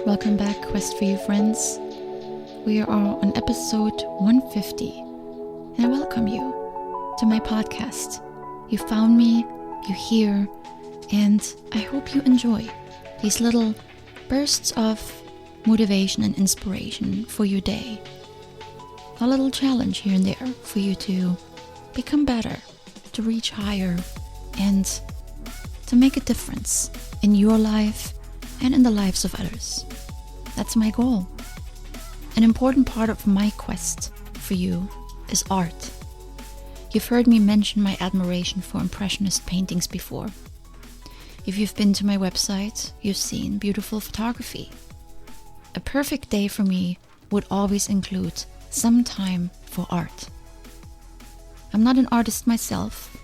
Welcome back, Quest for You friends. We are on episode 150, and I welcome you to my podcast. You found me, you're here, and I hope you enjoy these little bursts of motivation and inspiration for your day. A little challenge here and there for you to become better, to reach higher, and to make a difference in your life and in the lives of others. That's my goal. An important part of my quest for you is art. You've heard me mention my admiration for Impressionist paintings before. If you've been to my website, you've seen beautiful photography. A perfect day for me would always include some time for art. I'm not an artist myself.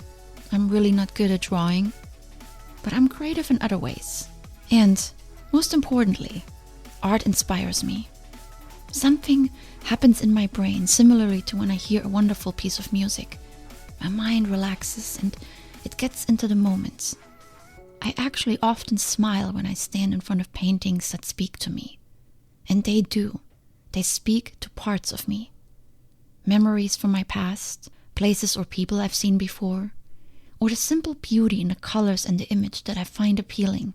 I'm really not good at drawing, but I'm creative in other ways. And most importantly, art inspires me. Something happens in my brain similarly to when I hear a wonderful piece of music. My mind relaxes and it gets into the moment. I actually often smile when I stand in front of paintings that speak to me. And they do. They speak to parts of me. Memories from my past, places or people I've seen before, or the simple beauty in the colors and the image that I find appealing.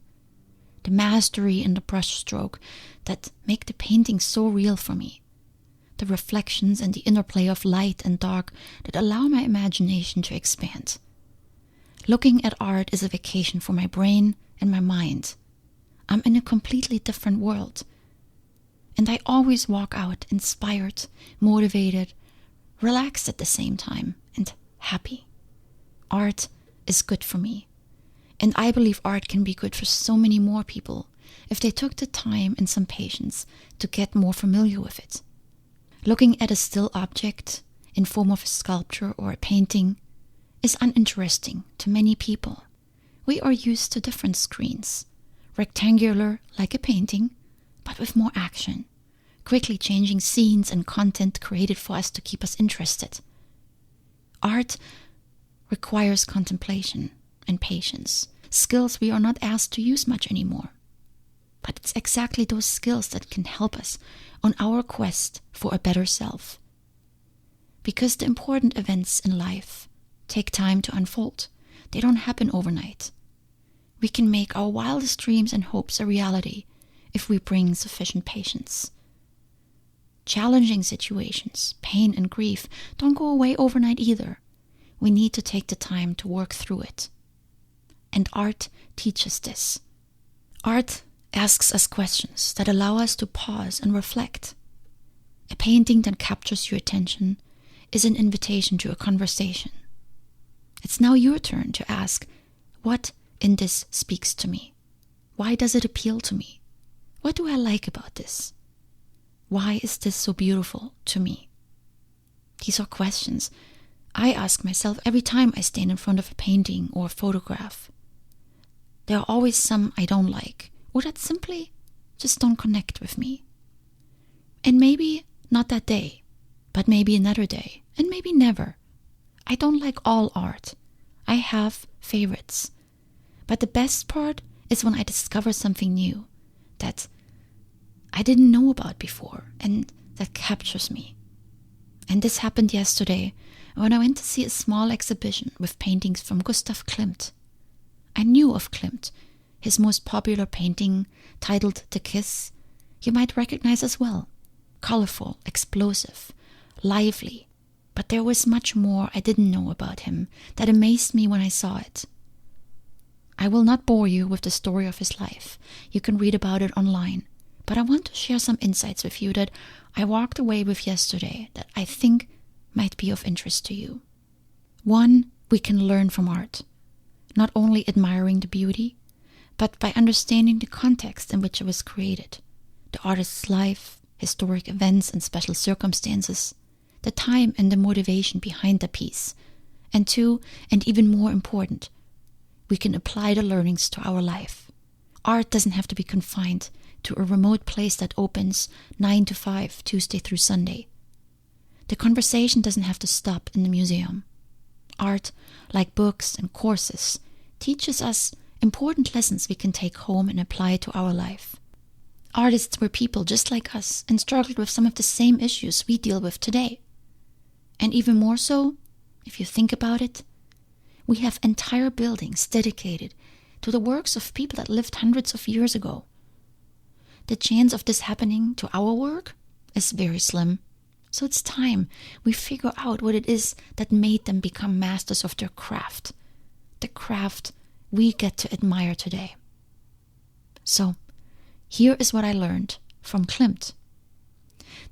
The mastery in the brushstroke that make the painting so real for me. The reflections and the interplay of light and dark that allow my imagination to expand. Looking at art is a vacation for my brain and my mind. I'm in a completely different world. And I always walk out inspired, motivated, relaxed at the same time, and happy. Art is good for me. And I believe art can be good for so many more people if they took the time and some patience to get more familiar with it. Looking at a still object in form of a sculpture or a painting is uninteresting to many people. We are used to different screens, rectangular like a painting, but with more action, quickly changing scenes and content created for us to keep us interested. Art requires contemplation and patience, skills we are not asked to use much anymore. But it's exactly those skills that can help us on our quest for a better self. Because the important events in life take time to unfold. They don't happen overnight. We can make our wildest dreams and hopes a reality if we bring sufficient patience. Challenging situations, pain and grief don't go away overnight either. We need to take the time to work through it. And art teaches this. Art asks us questions that allow us to pause and reflect. A painting that captures your attention is an invitation to a conversation. It's now your turn to ask, what in this speaks to me? Why does it appeal to me? What do I like about this? Why is this so beautiful to me? These are questions I ask myself every time I stand in front of a painting or a photograph. There are always some I don't like, or that simply just don't connect with me. And maybe not that day, but maybe another day, and maybe never. I don't like all art. I have favorites. But the best part is when I discover something new that I didn't know about before and that captures me. And this happened yesterday when I went to see a small exhibition with paintings from Gustav Klimt. I knew of Klimt. His most popular painting, titled The Kiss, you might recognize as well. Colorful, explosive, lively. But there was much more I didn't know about him that amazed me when I saw it. I will not bore you with the story of his life. You can read about it online. But I want to share some insights with you that I walked away with yesterday that I think might be of interest to you. One, we can learn from art. Not only admiring the beauty, but by understanding the context in which it was created. The artist's life, historic events and special circumstances, the time and the motivation behind the piece. And two, and even more important, we can apply the learnings to our life. Art doesn't have to be confined to a remote place that opens 9 to 5, Tuesday through Sunday. The conversation doesn't have to stop in the museum. Art, like books and courses, teaches us important lessons we can take home and apply to our life. Artists were people just like us and struggled with some of the same issues we deal with today. And even more so, if you think about it, we have entire buildings dedicated to the works of people that lived hundreds of years ago. The chance of this happening to our work is very slim. So it's time we figure out what it is that made them become masters of their craft. The craft we get to admire today. So, here is what I learned from Klimt.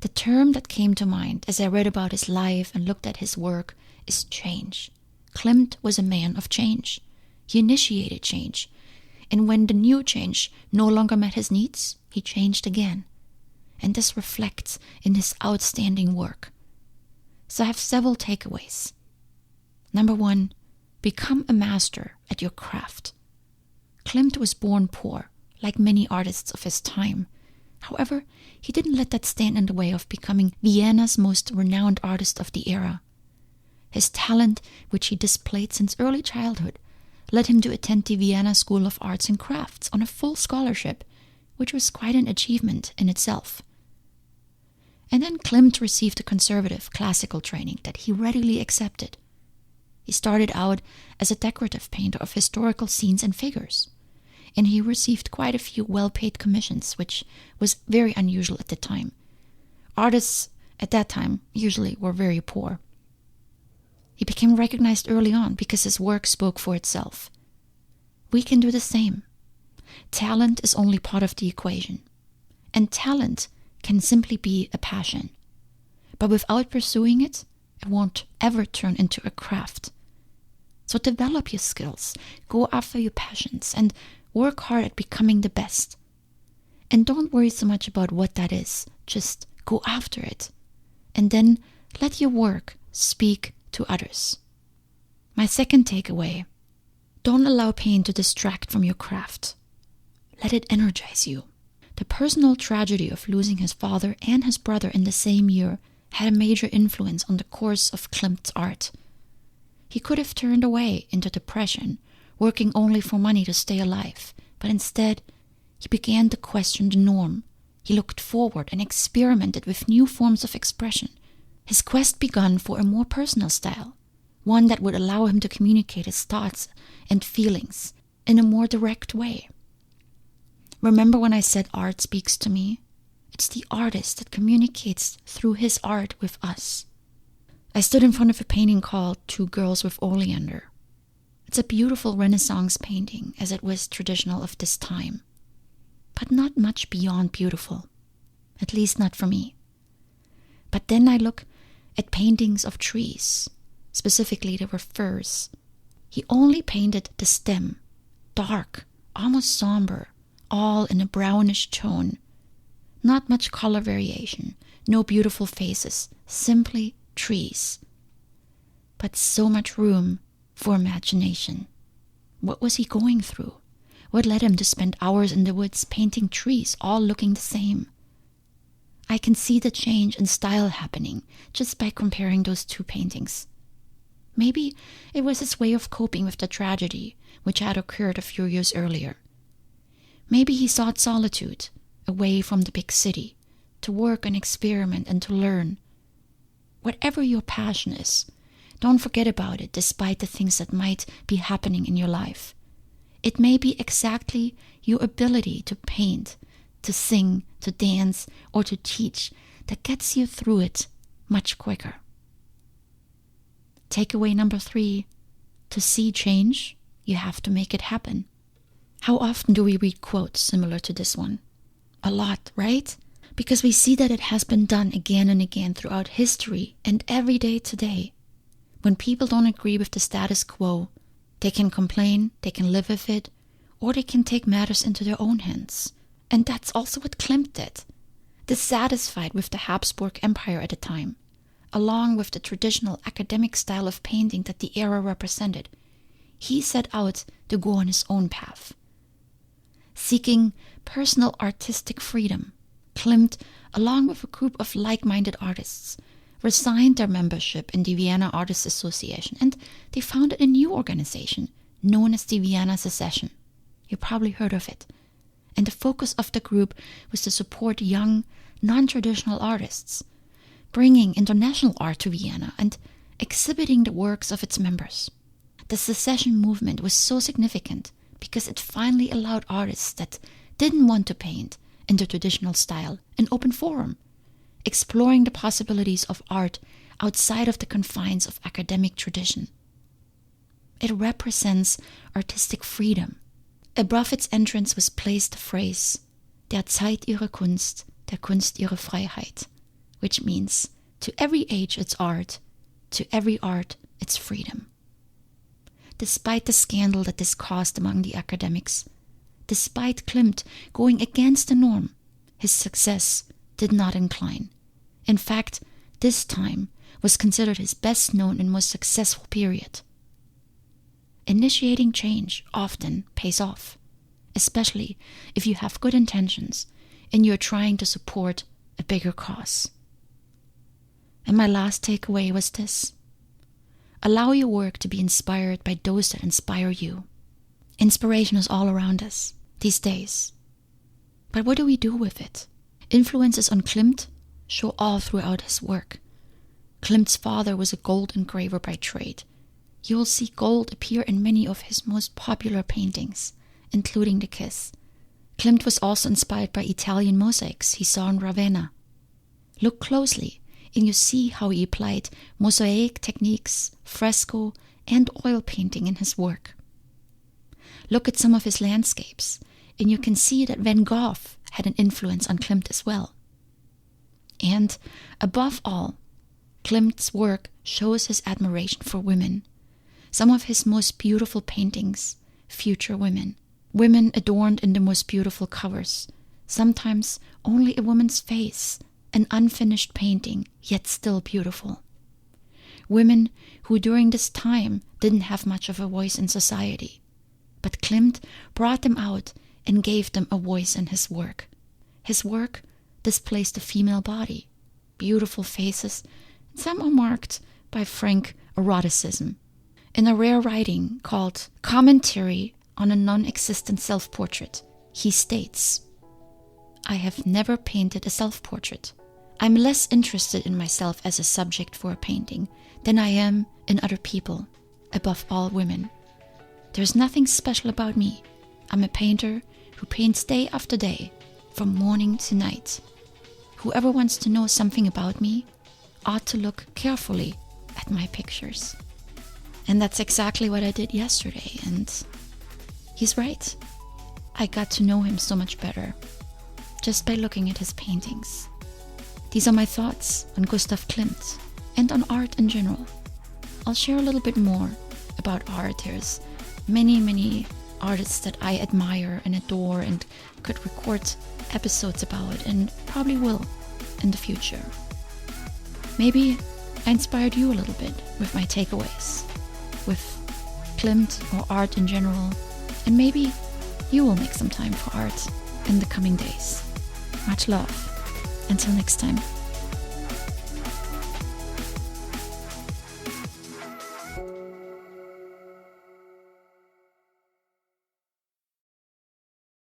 The term that came to mind as I read about his life and looked at his work is change. Klimt was a man of change. He initiated change. And when the new change no longer met his needs, he changed again. And this reflects in his outstanding work. So I have several takeaways. Number 1, become a master at your craft. Klimt was born poor, like many artists of his time. However, he didn't let that stand in the way of becoming Vienna's most renowned artist of the era. His talent, which he displayed since early childhood, led him to attend the Vienna School of Arts and Crafts on a full scholarship, which was quite an achievement in itself. And then Klimt received a conservative classical training that he readily accepted. He started out as a decorative painter of historical scenes and figures, and he received quite a few well-paid commissions, which was very unusual at the time. Artists at that time usually were very poor. He became recognized early on because his work spoke for itself. We can do the same. Talent is only part of the equation, and talent can simply be a passion. But without pursuing it, it won't ever turn into a craft. So develop your skills, go after your passions, and work hard at becoming the best. And don't worry so much about what that is, just go after it. And then let your work speak to others. My second takeaway: don't allow pain to distract from your craft. Let it energize you. The personal tragedy of losing his father and his brother in the same year had a major influence on the course of Klimt's art. He could have turned away into depression, working only for money to stay alive, but instead, he began to question the norm. He looked forward and experimented with new forms of expression. His quest began for a more personal style, one that would allow him to communicate his thoughts and feelings in a more direct way. Remember when I said art speaks to me? It's the artist that communicates through his art with us. I stood in front of a painting called Two Girls with Oleander. It's a beautiful Renaissance painting, as it was traditional of this time, but not much beyond beautiful, at least not for me. But then I look at paintings of trees. Specifically, they were firs. He only painted the stem, dark, almost somber, all in a brownish tone. Not much color variation, no beautiful faces, simply trees. But so much room for imagination. What was he going through? What led him to spend hours in the woods painting trees, all looking the same? I can see the change in style happening just by comparing those two paintings. Maybe it was his way of coping with the tragedy which had occurred a few years earlier. Maybe he sought solitude, away from the big city, to work and experiment and to learn. Whatever your passion is, don't forget about it despite the things that might be happening in your life. It may be exactly your ability to paint, to sing, to dance, or to teach that gets you through it much quicker. Takeaway number 3, to see change, you have to make it happen. How often do we read quotes similar to this one? A lot, right? Because we see that it has been done again and again throughout history and every day today. When people don't agree with the status quo, they can complain, they can live with it, or they can take matters into their own hands. And that's also what Klimt did. Dissatisfied with the Habsburg Empire at the time, along with the traditional academic style of painting that the era represented, he set out to go on his own path. Seeking personal artistic freedom, Klimt, along with a group of like-minded artists, resigned their membership in the Vienna Artists Association, and they founded a new organization known as the Vienna Secession. You probably heard of it. and the focus of the group was to support young, non-traditional artists, bringing international art to Vienna and exhibiting the works of its members. The secession movement was so significant because it finally allowed artists that didn't want to paint in the traditional style an open forum, exploring the possibilities of art outside of the confines of academic tradition. It represents artistic freedom. Above its entrance was placed the phrase, der Zeit ihre Kunst, der Kunst ihre Freiheit, which means, to every age its art, to every art its freedom. Despite the scandal that this caused among the academics, despite Klimt going against the norm, his success did not incline. In fact, this time was considered his best known and most successful period. Initiating change often pays off, especially if you have good intentions and you're trying to support a bigger cause. And my last takeaway was this: allow your work to be inspired by those that inspire you. Inspiration is all around us these days. But what do we do with it? Influences on Klimt show all throughout his work. Klimt's father was a gold engraver by trade. You will see gold appear in many of his most popular paintings, including The Kiss. Klimt was also inspired by Italian mosaics he saw in Ravenna. Look closely, and you see how he applied mosaic techniques, fresco, and oil painting in his work. Look at some of his landscapes, and you can see that Van Gogh had an influence on Klimt as well. And, above all, Klimt's work shows his admiration for women. Some of his most beautiful paintings feature women. Women adorned in the most beautiful covers, sometimes only a woman's face, an unfinished painting, yet still beautiful. Women who during this time didn't have much of a voice in society. But Klimt brought them out and gave them a voice in his work. His work displays the female body, beautiful faces, and some are marked by frank eroticism. In a rare writing called Commentary on a Non-Existent Self-Portrait, he states, "I have never painted a self-portrait. I'm less interested in myself as a subject for a painting than I am in other people, above all women. There's nothing special about me. I'm a painter who paints day after day, from morning to night. Whoever wants to know something about me ought to look carefully at my pictures." And that's exactly what I did yesterday, and he's right. I got to know him so much better just by looking at his paintings. These are my thoughts on Gustav Klimt and on art in general. I'll share a little bit more about art. There's many artists that I admire and adore and could record episodes about, and probably will in the future. Maybe I inspired you a little bit with my takeaways, with Klimt or art in general, and maybe you will make some time for art in the coming days. Much love. Until next time.